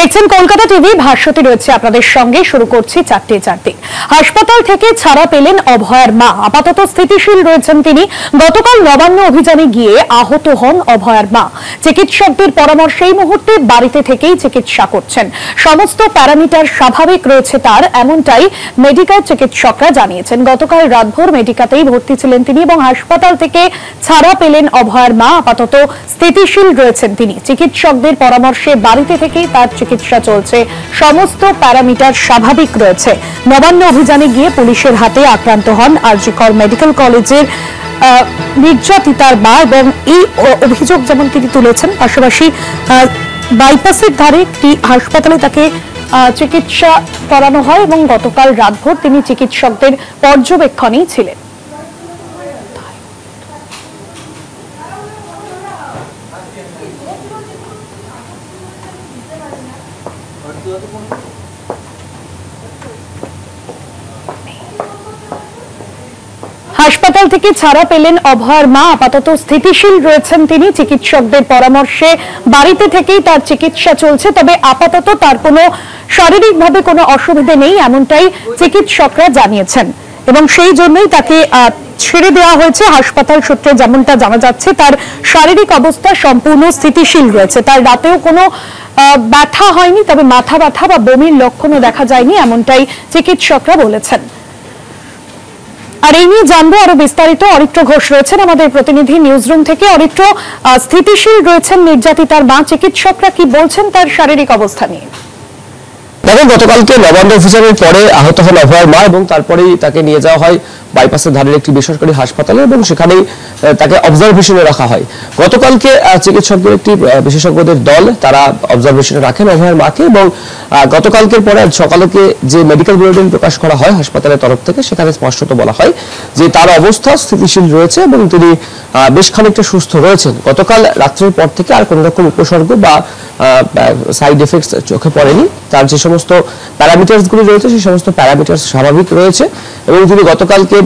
দেখছেন কলকাতা টিভি। ভাষ্যটি রয়েছে আপনাদের সঙ্গে। শুরু করছি 4:04। হাসপাতাল থেকে ছাড়া পেলেন অভয়ার মা। আপাতত স্থিতিশীল রয়েছেন তিনি। গতকাল নবান্ন অভিযানে গিয়ে আহত হন অভয়ার মা। চিকিৎসকদের পরামর্শে এই মুহূর্তে বাড়িতে থেকেই চিকিৎসা করছেন। সমস্ত প্যারামিটার স্বাভাবিক রয়েছে তার, এমনটাই মেডিকেল চিকিৎসকরা জানিয়েছেন। গতকাল রাতভর মেডিকাতেই ভর্তি ছিলেন তিনি এবং হাসপাতাল থেকে ছাড়া পেলেন অভয়ার মা। আপাতত স্থিতিশীল রয়েছেন তিনি। চিকিৎসকদের পরামর্শে বাড়িতে থেকেই তার চিকিৎসা চলছে। সমস্ত প্যারামিটার স্বাভাবিক রয়েছে। নবান্ন অভিযানে গিয়ে পুলিশের হাতে আক্রান্ত হন আর.জি. কর মেডিকেল কলেজের নির্যাতিতার মা এবং এই অভিযোগ যেমন তিনি তুলেছেন, পাশাপাশি বাইপাসের ধারে একটি হাসপাতালে তাকে চিকিৎসা করানো হয় এবং গতকাল রাতভর তিনি চিকিৎসকদের পর্যবেক্ষণেই ছিলেন। হাসপাতাল থেকে ছাড়া পেলেন অভয়ার মা। আপাতত স্থিতিশীল রয়েছেন তিনি। চিকিৎসকদের পরামর্শে বাড়িতে থেকেই তার চিকিৎসা চলছে। তবে আপাতত তার কোনো শারীরিকভাবে কোনো অসুবিধা নেই, এমনটাই চিকিৎসকরা জানিয়েছেন এবং সেই জন্যই তাকে ছেড়ে দেওয়া হয়েছে। হাসপাতাল সূত্রে যেমনটা জানা যাচ্ছে, তার শারীরিক অবস্থা সম্পূর্ণ স্থিতিশীল রয়েছে। তার রাতেও কোনো ব্যথা হয়নি, তবে মাথা ব্যথা বা বমির লক্ষণও দেখা যায়নি, এমনটাই চিকিৎসকরা বলেছেন। আর এই নিয়ে জানবো আরো বিস্তারিত। অরিত্র ঘোষ রয়েছেন আমাদের প্রতিনিধি নিউজরুম থেকে। অরিত্র, স্থিতিশীল রয়েছেন নির্যাতিতার মা, চিকিৎসকরা কি বলছেন তার শারীরিক অবস্থা নিয়ে? দেখো, গতকালকে নবান্ন অভিযানের পরে আহত হন অভয়ার মা এবং তারপরেই তাকে নিয়ে যাওয়া হয় বাইপাসের ধারের একটি বেসরকারি হাসপাতালে এবং সেখানেই তাকে অবজারভেশনে রাখা হয়। গতকালকে চিকিৎসকদের একটি বিশেষজ্ঞদের দল তারা অবজারভেশনে রাখেন অভয়ার মাকে এবং গতকালকের পরে সকালকে যে মেডিকেল বুলেটিন প্রকাশ করা হয় হাসপাতালের তরফ থেকে, সেখানে স্পষ্টত বলা হয় যে তার অবস্থা স্থিতিশীল রয়েছে এবং তিনি বেশ খানিকটা সুস্থ রয়েছেন। গতকাল রাত্রের পর থেকে আর কোনো রকম উপসর্গ বা সাইড এফেক্টস চোখে পড়েনি। তার যে সমস্ত প্যারামিটারসগুলি রয়েছে সেই সমস্ত প্যারামিটার স্বাভাবিক রয়েছে এবং তিনি গতকালকে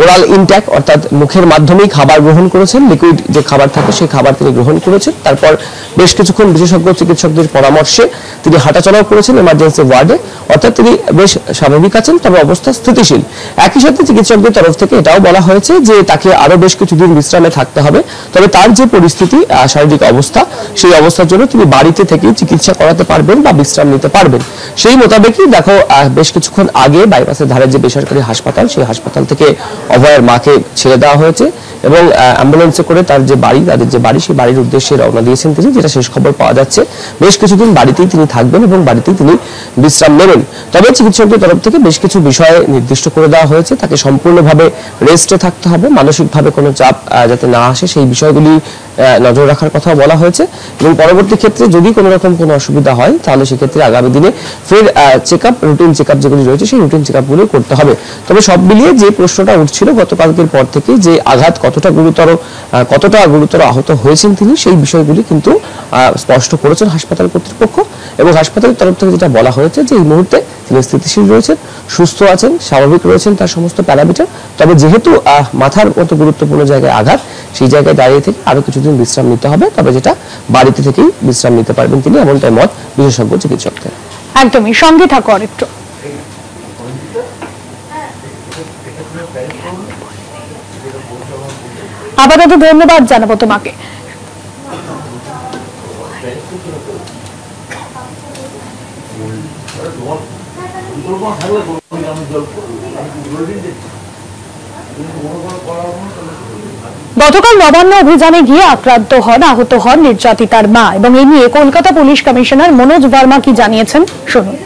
ওরাল ইনটেক অর্থাৎ মুখের মাধ্যমেই খাবার গ্রহণ করেছেন। লিকুইড যে খাবার থাকে সেই খাবার তিনি গ্রহণ করেছেন। তারপর বেশ কিছুক্ষণ বিশেষজ্ঞ চিকিৎসকদের পরামর্শে তিনি হাঁটাচলাও করেছেন এমার্জেন্সি ওয়ার্ডে। অর্থাৎ তিনি বেশ স্বাভাবিক আছেন, তবে অবস্থা স্থিতিশীল। একই সাথে চিকিৎসকদের তরফ থেকে এটাও বলা হয়েছে যে তাকে আরো বেশ কিছুদিন বিশ্রামে থাকতে হবে। তবে তার যে পরিস্থিতি, শারীরিক অবস্থা, সেই অবস্থার জন্য তিনি বাড়িতে থেকেই চিকিৎসা করাতে পারবেন বা বিশ্রাম নিতে পারবেন। সেই মোতাবেকই দেখো, বেশ কিছুক্ষণ আগে বাইপাসের ধারে যে বেসরকারি হাসপাতাল, সেই হাসপাতাল থেকে অভয়ার মাকে ছেড়ে দেওয়া হয়েছে এবং অ্যাম্বুলেন্সে করে তার যে বাড়ি, তাদের যে বাড়ি, সেই বাড়ির উদ্দেশ্যে রওনা দিয়েছেন তিনি। যেটা শেষ খবর পাওয়া যাচ্ছে, বেশ কিছুদিন বাড়িতেই তিনি থাকবেন এবং বাড়িতেই তিনি বিশ্রাম নেবেন। তবে চিকিৎসকদের তরফ থেকে বেশ কিছু বিষয় নির্দিষ্ট করে দেওয়া হয়েছে। তাকে সম্পূর্ণভাবে রেস্টে থাকতে হবে, মানসিকভাবে কোনো চাপ যাতে না আসে সেই বিষয়গুলি নজর রাখার কথা বলা হয়েছে এবং পরবর্তী ক্ষেত্রে যদি কোনো রকম কোনো অসুবিধা হয় তাহলে সেক্ষেত্রে আগামী দিনে ফের চেকআপ, রুটিন চেকআপ যেগুলি রয়েছে সেই রুটিন চেকআপগুলো করতে হবে। তবে সব মিলিয়ে যে প্রশ্নটা উঠছিল গতকালকের পর থেকে, যে আঘাত কতটা গুরুতর আহত হয়েছেন তিনি, সেই বিষয়গুলি কিন্তু স্পষ্ট করেছেন হাসপাতাল কর্তৃপক্ষ এবং হাসপাতালের তরফ থেকে যেটা বলা হয়েছে যে এই মুহূর্তে তিনি স্থিতিশীল রয়েছেন, সুস্থ আছেন, স্বাভাবিক রয়েছেন তার সমস্ত প্যারামিটার। তবে যেহেতু মাথার মতো গুরুত্বপূর্ণ জায়গায় আঘাত, সেই জায়গায় দাঁড়িয়ে থেকে আরো কিছুদিন বিশ্রাম নিতে হবে। তবে যেটা বাড়িতে থেকেই বিশ্রাম নিতে পারবেন তিনি, এমনটাই মত বিশেষজ্ঞ চিকিৎসকদের। একদমই, সঙ্গে থাকো অরিত্র। আপাতত ধন্যবাদ জানাবো তোমাকে। গতকাল নবান্ন অভিযানে গিয়ে আক্রান্ত হন, আহত হন নির্যাতিতার মা এবং এই নিয়ে কলকাতা পুলিশ কমিশনার মনোজ ভার্মা কি জানিয়েছেন শুনুন।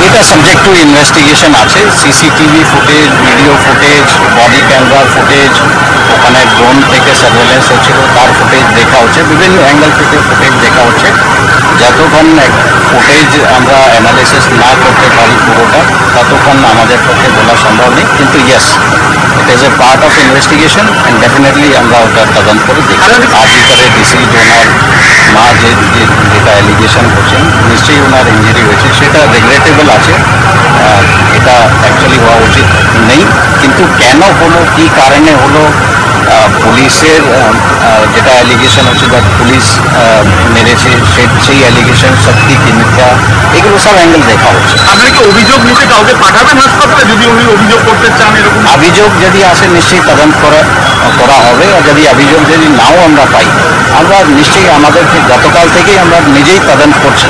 এটা সাবজেক্ট টু ইনভেস্টিগেশন আছে। CCTV footage, video footage, body ক্যামেরার ফুটেজ, ওখানে ড্রোন থেকে সার্ভেলেন্স হচ্ছিল তার ফুটেজ দেখা হচ্ছে, বিভিন্ন অ্যাঙ্গেল থেকে ফুটেজ দেখা হচ্ছে। যতক্ষণ ফুটেজ আমরা অ্যানালিসিস না করতে পারি পুরোটা, ততক্ষণ আমাদের পক্ষে বলা সম্ভব নেই। কিন্তু yes, it is a part of investigation and definitely আমরা ওটা তদন্ত করে দেখি। আজই করে ডিসিজ ওনার মা যেটা অ্যালিগেশন করছেন, নিশ্চয়ই ওনার ইঞ্জুরি হয়েছে, সেটা রেগুলেটেবল আছে। এটা অ্যাকচুয়ালি হওয়া উচিত নেই, কিন্তু কেন হলো, কী কারণে হলো, পুলিশের যেটা অ্যালিগেশন হচ্ছে পুলিশ মেরেছে সেই অ্যালিগেশন সত্যি কি মিথ্যা এগুলো সব অ্যাঙ্গেল দেখা হচ্ছে। আপনি কি অভিযোগ নিতে কাউকে পাঠাবেন হাসপাতালে যদি উনি অভিযোগ করতে চান এরকম? অভিযোগ যদি আসে নিশ্চয়ই তদন্ত করা হবে, আর যদি অভিযোগ যদি নাও আমরা পাই আমরা নিশ্চয়ই আমাদেরকে গতকাল থেকেই আমরা নিজেই তদন্ত করছি।